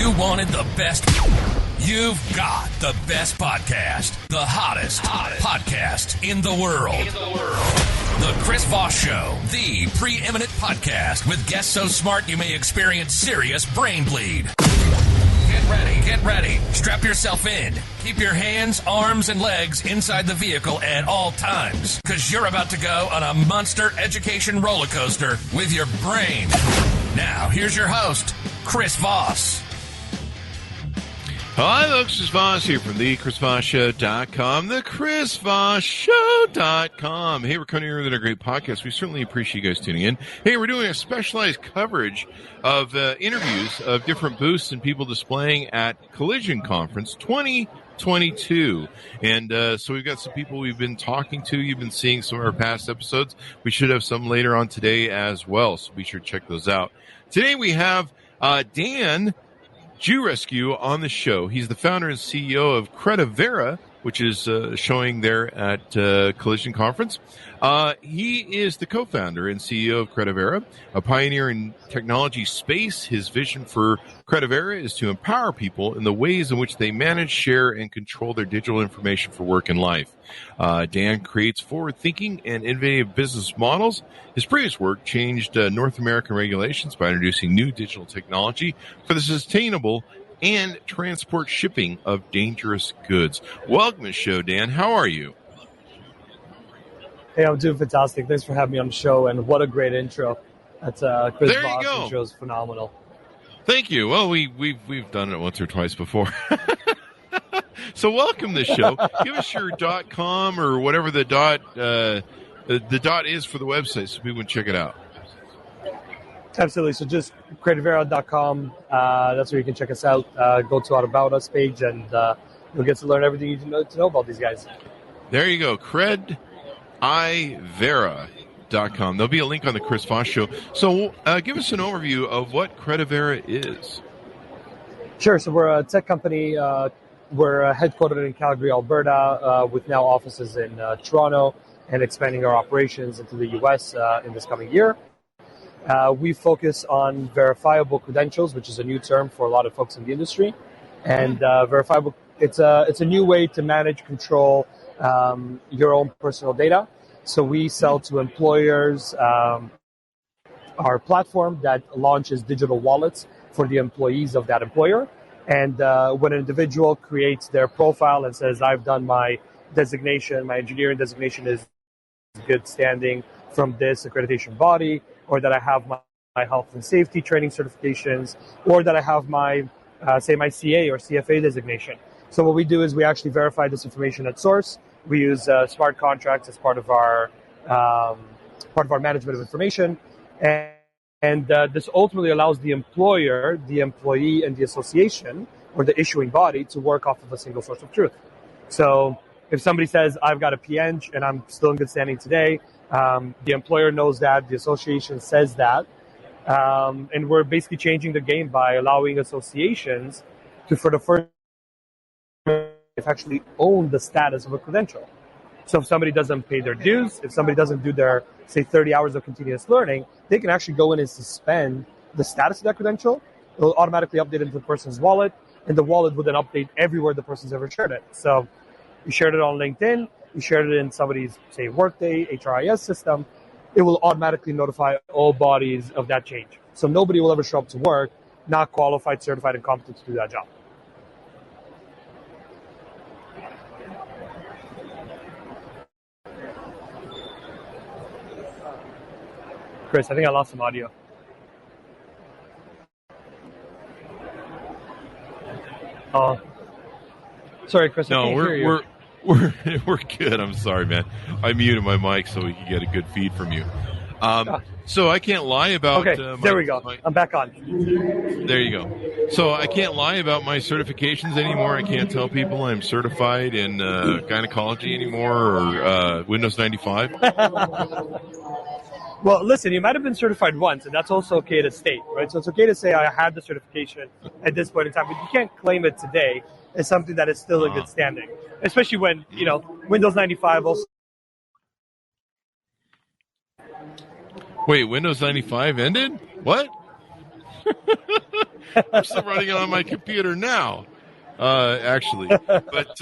You wanted the best. You've got the best podcast. The hottest podcast in the world. The Chris Voss Show. The preeminent podcast with guests so smart you may experience serious brain bleed. Get ready. Strap yourself in. Keep your hands, arms, and legs inside the vehicle at all times, because you're about to go on a monster education roller coaster with your brain. Now, here's your host, Chris Voss. Hi, folks. It's Voss here from thechrisvossshow.com, thechrisvossshow.com. Hey, we're coming here with a great podcast. We certainly appreciate you guys tuning in. Hey, we're doing a specialized coverage of interviews of different booths and people displaying at Collision Conference 2022. And so we've got some people we've been talking to. You've been seeing some of our past episodes. We should have some later on today as well, so be sure to check those out. Today we have Dan Giurescu on the show. He's the founder and CEO of Credivera, which is showing there at Collision Conference. He is the co-founder and CEO of Credivera, a pioneer in technology space. His vision for Credivera is to empower people in the ways in which they manage, share, and control their digital information for work and life. Dan creates forward-thinking and innovative business models. His previous work changed North American regulations by introducing new digital technology for the sustainable and transport shipping of dangerous goods. Welcome to the show, Dan. How are you? Hey, I'm doing fantastic. Thanks for having me on the show, and what a great intro. That's Chris there Voss. You go. Intro is phenomenal. Thank you. Well, we've done it once or twice before. So welcome to the show. Give us your .com or whatever the dot is for the website so people can check it out. Absolutely. So just Credivera.com. That's where you can check us out. Go to our About Us page, and you'll get to learn everything you need to know about these guys. There you go. Credivera.com. There'll be a link on the Chris Voss Show. So give us an overview of what Credivera is. Sure. So we're a tech company. We're headquartered in Calgary, Alberta, with now offices in Toronto, and expanding our operations into the U.S. In this coming year. We focus on verifiable credentials, which is a new term for a lot of folks in the industry. And verifiable, it's a new way to manage, control your own personal data. So we sell to employers our platform that launches digital wallets for the employees of that employer. And when an individual creates their profile and says, I've done my designation, my engineering designation is good standing from this accreditation body, or that I have my health and safety training certifications, or that I have my, say, my CA or CFA designation. So what we do is we actually verify this information at source. We use smart contracts as part of our management of information, and this ultimately allows the employer, the employee, and the association or the issuing body to work off of a single source of truth. So if somebody says, I've got a PN and I'm still in good standing today, the employer knows that, the association says that, and we're basically changing the game by allowing associations to, for the first time, actually own the status of a credential. So if somebody doesn't pay their dues, if somebody doesn't do their, say, 30 hours of continuous learning, they can actually go in and suspend the status of that credential. It will automatically update into the person's wallet, and the wallet will then update everywhere the person's ever shared it. So you shared it on LinkedIn, you shared it in somebody's, say, Workday, HRIS system, it will automatically notify all bodies of that change. So nobody will ever show up to work not qualified, certified, and competent to do that job. Chris, I think I lost some audio. Sorry, Chris. No, we're good. I'm sorry, man. I muted my mic so we could get a good feed from you. So I can't lie about. Okay, there we go. I'm back on. There you go. So I can't lie about my certifications anymore. I can't tell people I'm certified in gynecology anymore or Windows 95. Well, listen, you might have been certified once, and that's also okay to state, right? So it's okay to say I had the certification at this point in time, but you can't claim it today as something that is still in good standing, especially when, Windows 95 also. Wait, Windows 95 ended? What? I'm still running it on my computer now, actually. But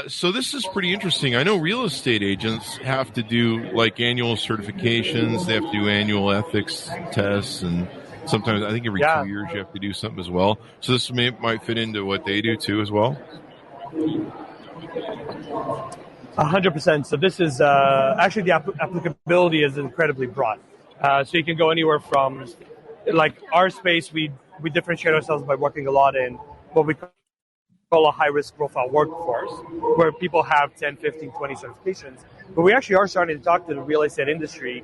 so this is pretty interesting. I know real estate agents have to do like annual certifications. They have to do annual ethics tests, and sometimes I think every 2 years you have to do something as well. So this might fit into what they do too as well. 100%. So this is actually the applicability is incredibly broad. So you can go anywhere from, like our space, we differentiate ourselves by working a lot in what we call a high-risk profile workforce, where people have 10, 15, 20 certifications. But we actually are starting to talk to the real estate industry,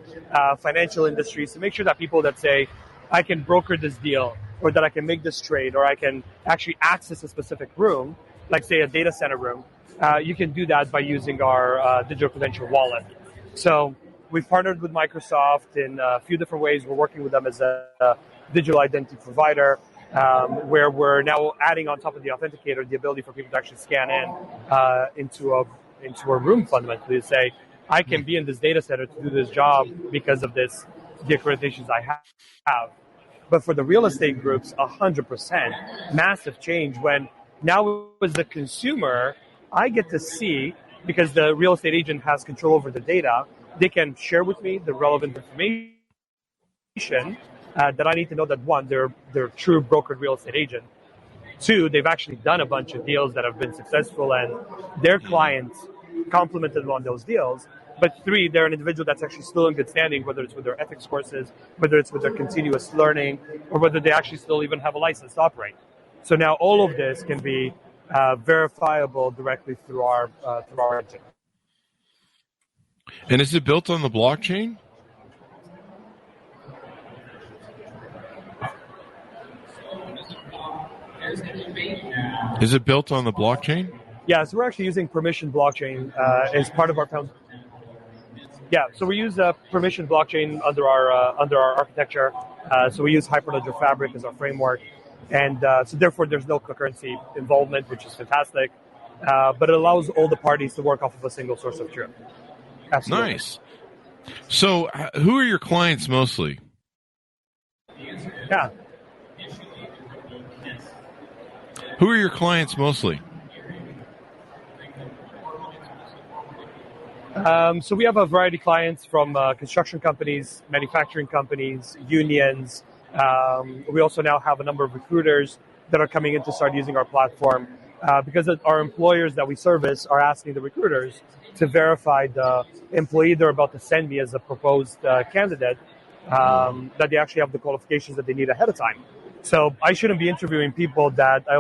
financial industries, to make sure that people that say, I can broker this deal, or that I can make this trade, or I can actually access a specific room, like say a data center room, you can do that by using our digital credential wallet. So we've partnered with Microsoft in a few different ways. We're working with them as a digital identity provider, where we're now adding on top of the authenticator the ability for people to actually scan in into a room fundamentally to say, I can be in this data center to do this job because of the accreditations I have. But for the real estate groups, 100% massive change when now as the consumer, I get to see, because the real estate agent has control over the data, they can share with me the relevant information that I need to know that, one, they're a true brokered real estate agent. Two, they've actually done a bunch of deals that have been successful and their clients complimented them on those deals. But three, they're an individual that's actually still in good standing, whether it's with their ethics courses, whether it's with their continuous learning, or whether they actually still even have a license to operate. So now all of this can be verifiable directly through our engine. And is it built on the blockchain? Is it built on the blockchain? Yeah, so we're actually using permission blockchain as part of our foundation. Yeah, so we use permission blockchain under our architecture. So we use Hyperledger Fabric as our framework. And so therefore, there's no concurrency involvement, which is fantastic. But it allows all the parties to work off of a single source of truth. Absolutely. Nice. So who are your clients mostly? Yeah. Who are your clients mostly? So we have a variety of clients from construction companies, manufacturing companies, unions. We also now have a number of recruiters that are coming in to start using our platform because our employers that we service are asking the recruiters to verify the employee they're about to send me as a proposed candidate, that they actually have the qualifications that they need ahead of time. So I shouldn't be interviewing people that I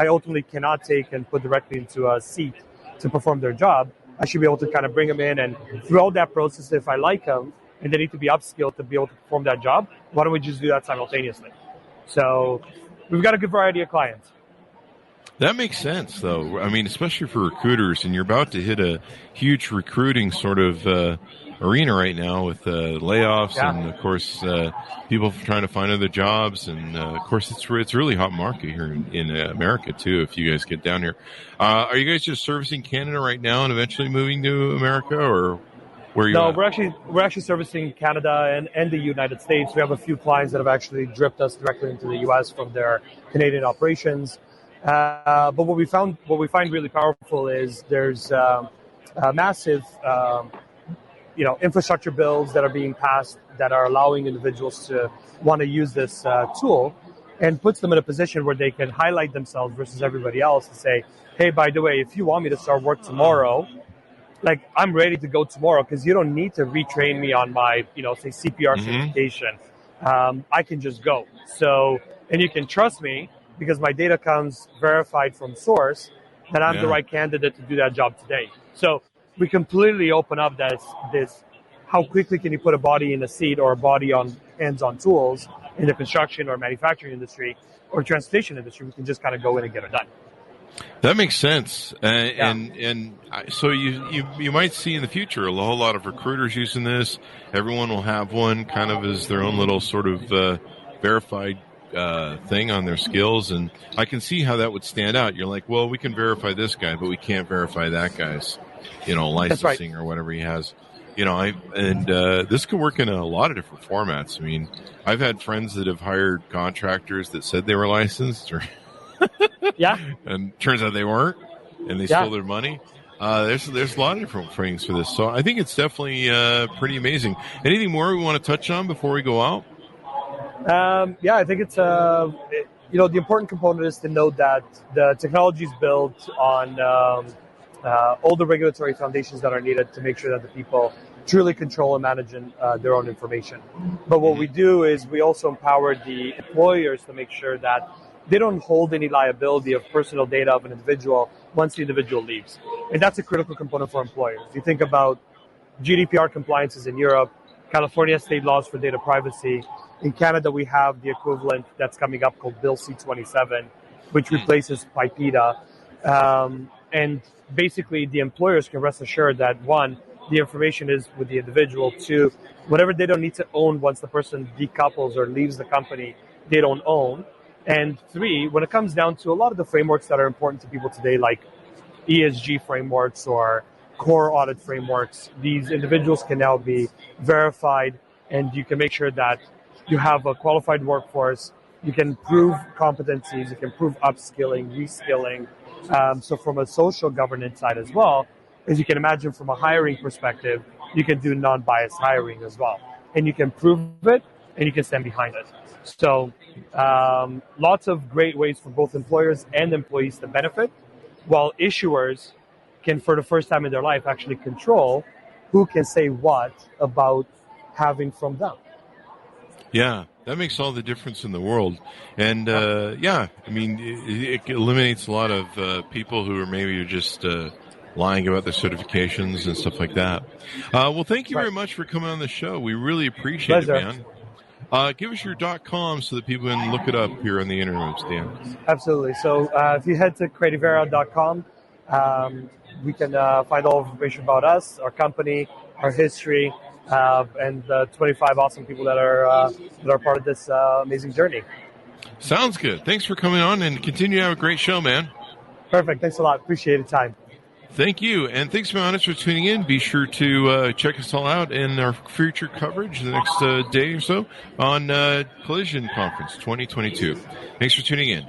ultimately cannot take and put directly into a seat to perform their job. I should be able to kind of bring them in, and throughout that process, if I like them and they need to be upskilled to be able to perform that job, why don't we just do that simultaneously? So we've got a good variety of clients. That makes sense, though. I mean, especially for recruiters, and you're about to hit a huge recruiting sort of arena right now with layoffs and, of course, people trying to find other jobs. And, of course, it's a really hot market here in America, too, if you guys get down here. Are you guys just servicing Canada right now and eventually moving to America, or where are you at? We're actually servicing Canada and the United States. We have a few clients that have actually dripped us directly into the U.S. from their Canadian operations. But what we find really powerful is there's massive, infrastructure bills that are being passed that are allowing individuals to want to use this tool, and puts them in a position where they can highlight themselves versus everybody else and say, hey, by the way, if you want me to start work tomorrow, like I'm ready to go tomorrow because you don't need to retrain me on my, say CPR certification. I can just go. So, and you can trust me because my data comes verified from source that I'm the right candidate to do that job today. So we completely open up this how quickly can you put a body in a seat or a body on hands-on tools in the construction or manufacturing industry or transportation industry. We can just kind of go in and get it done. That makes sense. And so you might see in the future a whole lot of recruiters using this. Everyone will have one kind of as their own little sort of verified thing on their skills, and I can see how that would stand out. You're like, well, we can verify this guy, but we can't verify that guy's, licensing or whatever he has. This could work in a lot of different formats. I mean, I've had friends that have hired contractors that said they were licensed, Yeah. and turns out they weren't, and they stole their money. There's a lot of different things for this, so I think it's definitely pretty amazing. Anything more we want to touch on before we go out? I think it's the important component is to note that the technology is built on all the regulatory foundations that are needed to make sure that the people truly control and manage their own information. But what we do is we also empower the employers to make sure that they don't hold any liability of personal data of an individual once the individual leaves. And that's a critical component for employers. You think about GDPR compliances in Europe, California state laws for data privacy. In Canada, we have the equivalent that's coming up called Bill C-27, which replaces PIPEDA. And basically, the employers can rest assured that, one, the information is with the individual. Two, whatever they don't need to own once the person decouples or leaves the company, they don't own. And three, when it comes down to a lot of the frameworks that are important to people today, like ESG frameworks or core audit frameworks, these individuals can now be verified, and you can make sure that you have a qualified workforce. You can prove competencies, you can prove upskilling, reskilling. So from a social governance side as well, as you can imagine from a hiring perspective, you can do non-biased hiring as well. And you can prove it, and you can stand behind it. So lots of great ways for both employers and employees to benefit, while issuers can, for the first time in their life, actually control who can say what about having from them. Yeah, that makes all the difference in the world. And, it eliminates a lot of people who are maybe just lying about their certifications and stuff like that. Well, thank you very much for coming on the show. We really appreciate it, man. Give us your .com so that people can look it up here on the internet, Dan. Absolutely. So if you head to Credivera.com, we can find all information about us, our company, our history, and the 25 awesome people that are part of this amazing journey. Sounds good. Thanks for coming on, and continue to have a great show, man. Perfect. Thanks a lot. Appreciate the time. Thank you, and thanks, my audience, for tuning in. Be sure to check us all out in our future coverage the next day or so on Collision Conference 2022. Thanks for tuning in.